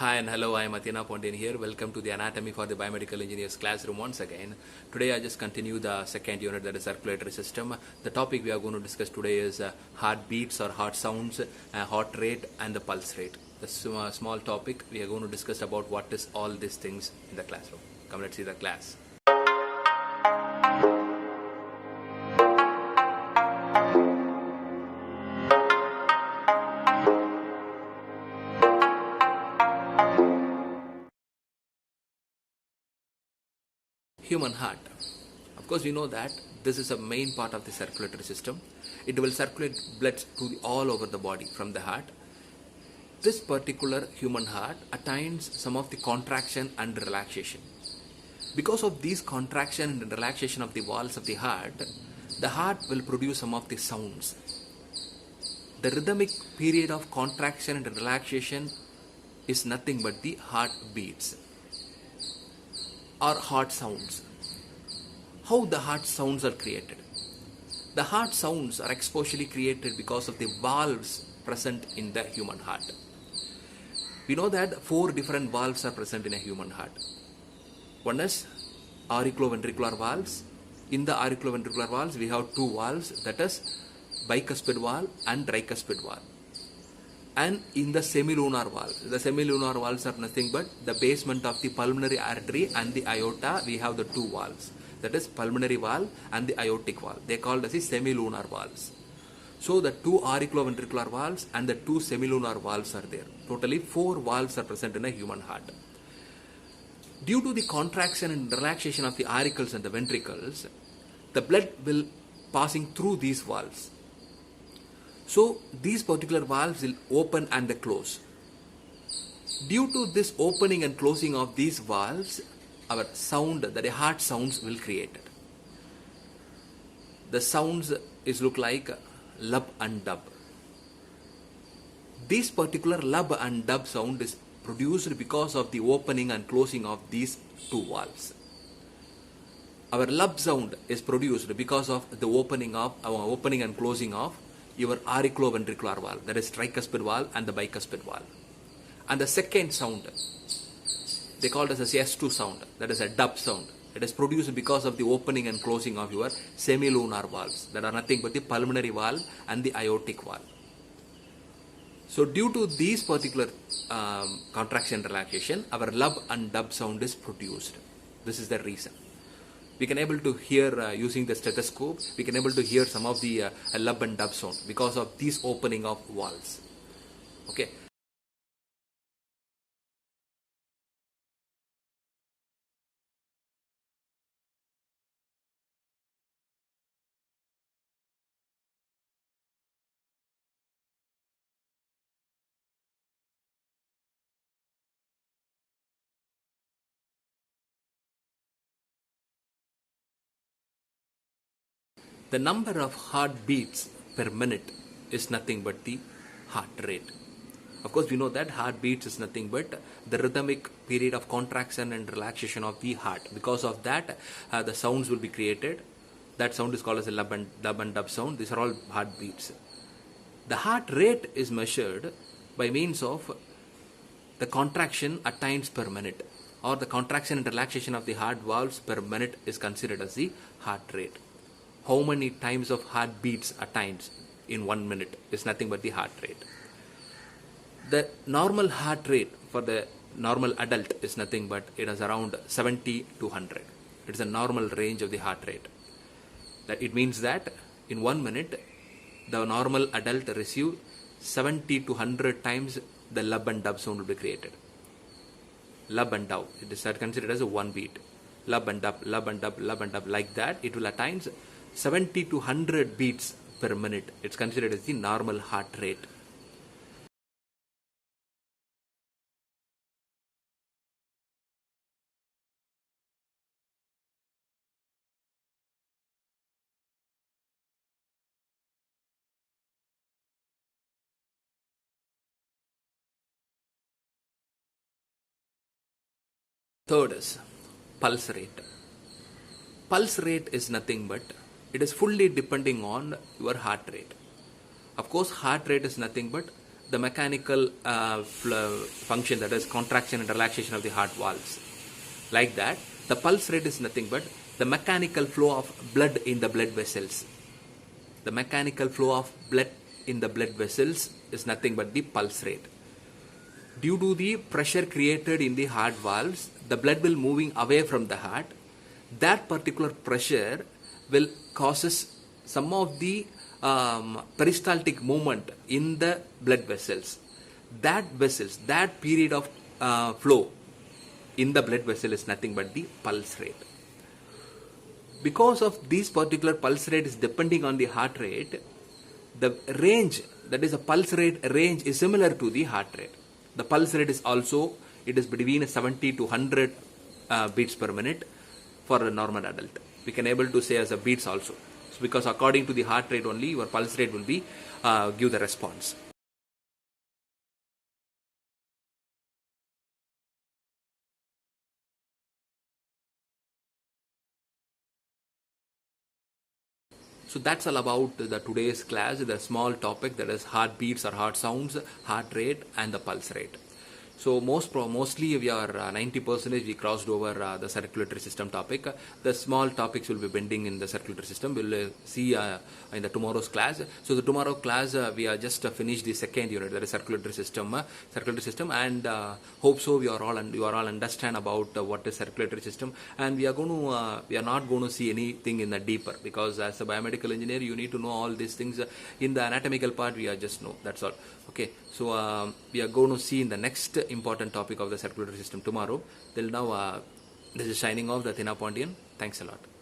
Hi and hello, I am Athena Pondian here. Welcome to the Anatomy for the Biomedical Engineers classroom once again. Today I just continue the second unit, that is circulatory system. The topic we are going to discuss today is heartbeats or heart sounds, heart rate and the pulse rate. The small topic we are going to discuss about what is all these things in the classroom. Come, let's see the class. Human heart. Of course, we know that this is a main part of the circulatory system. It will circulate blood to all over the body from the heart. This particular human heart attains some of the contraction and relaxation. Because of these contraction and relaxation of the walls of the heart will produce some of the sounds. The rhythmic period of contraction and relaxation is nothing but the heartbeats or heart sounds. How the heart sounds are created? The heart sounds are especially created because of the valves present in the human heart. We know that 4 different valves are present in a human heart. One is auriculoventricular valves. In the auriculoventricular valves, we have 2 valves, that is bicuspid valve and tricuspid valve. And in the semilunar valves are nothing but the basement of the pulmonary artery and the aorta. We have the 2 valves, that is pulmonary valve and the aortic valve. They are called as the semilunar valves. So the 2 auriculoventricular valves and the 2 semilunar valves are there. Totally 4 valves are present in a human heart. Due to the contraction and relaxation of the auricles and the ventricles, the blood will passing through these valves. So these particular valves will open and close. Due to this opening and closing of these valves, our sound, that is heart sounds, will create. The sounds look like lub and dub. This particular lub and dub sound is produced because of the opening and closing of these 2 valves. Our lub sound is produced because of the opening and closing of your auriculoventricular valve, that is tricuspid valve and the bicuspid valve. And the second sound, they call it as a S2 sound, that is a dub sound. It is produced because of the opening and closing of your semilunar valves, that are nothing but the pulmonary valve and the aortic valve. So due to these particular contraction and relaxation, our lub and dub sound is produced. This is the reason. We can able to hear using the stethoscope, we can able to hear some of the lub and dub sound because of this opening of valves. Okay. The number of heartbeats per minute is nothing but the heart rate. Of course, we know that heartbeats is nothing but the rhythmic period of contraction and relaxation of the heart. Because of that, the sounds will be created. That sound is called as a lub and dub sound. These are all heartbeats. The heart rate is measured by means of the contraction at times per minute, or the contraction and relaxation of the heart valves per minute is considered as the heart rate. How many times of heartbeats at times in 1 minute is nothing but the heart rate. The normal heart rate for the normal adult is nothing but it is around 70 to 100. It is a normal range of the heart rate. That it means that in 1 minute the normal adult receive 70 to 100 times the lub and dub sound will be created. Lub and dub, it is considered as a 1 beat. Lub and dub, lub and dub, lub and dub, like that it will attain 70 to 100 beats per minute. It's considered as the normal heart rate. Third is pulse rate. Pulse rate is nothing but it is fully depending on your heart rate. Of course, heart rate is nothing but the mechanical function, that is contraction and relaxation of the heart valves. Like that, the pulse rate is nothing but the mechanical flow of blood in the blood vessels. The mechanical flow of blood in the blood vessels is nothing but the pulse rate. Due to the pressure created in the heart valves, the blood will moving away from the heart. That particular pressure will causes some of the peristaltic movement in the blood vessels. That period of flow in the blood vessel is nothing but the pulse rate. Because of this particular pulse rate is depending on the heart rate, the range, that is a pulse rate range, is similar to the heart rate. The pulse rate is also, it is between 70 to 100 beats per minute for a normal adult. We can able to say as a beats also. So because according to the heart rate only, your pulse rate will be give the response. So that's all about the today's class, the small topic, that is heartbeats or heart sounds, heart rate and the pulse rate. So mostly we are 90% we crossed over the circulatory system topic. The small topics will be pending in the circulatory system. We'll see in the tomorrow's class. So the tomorrow class we are just finished the second unit, that is circulatory system, and hope so you are all understand about what is circulatory system, and we are not going to see anything in the deeper, because as a biomedical engineer you need to know all these things. In the anatomical part we are just know, that's all. Okay, so we are going to see in the next important topic of the circulatory system tomorrow. Till now, this is signing off, the Thina Pondian. Thanks a lot.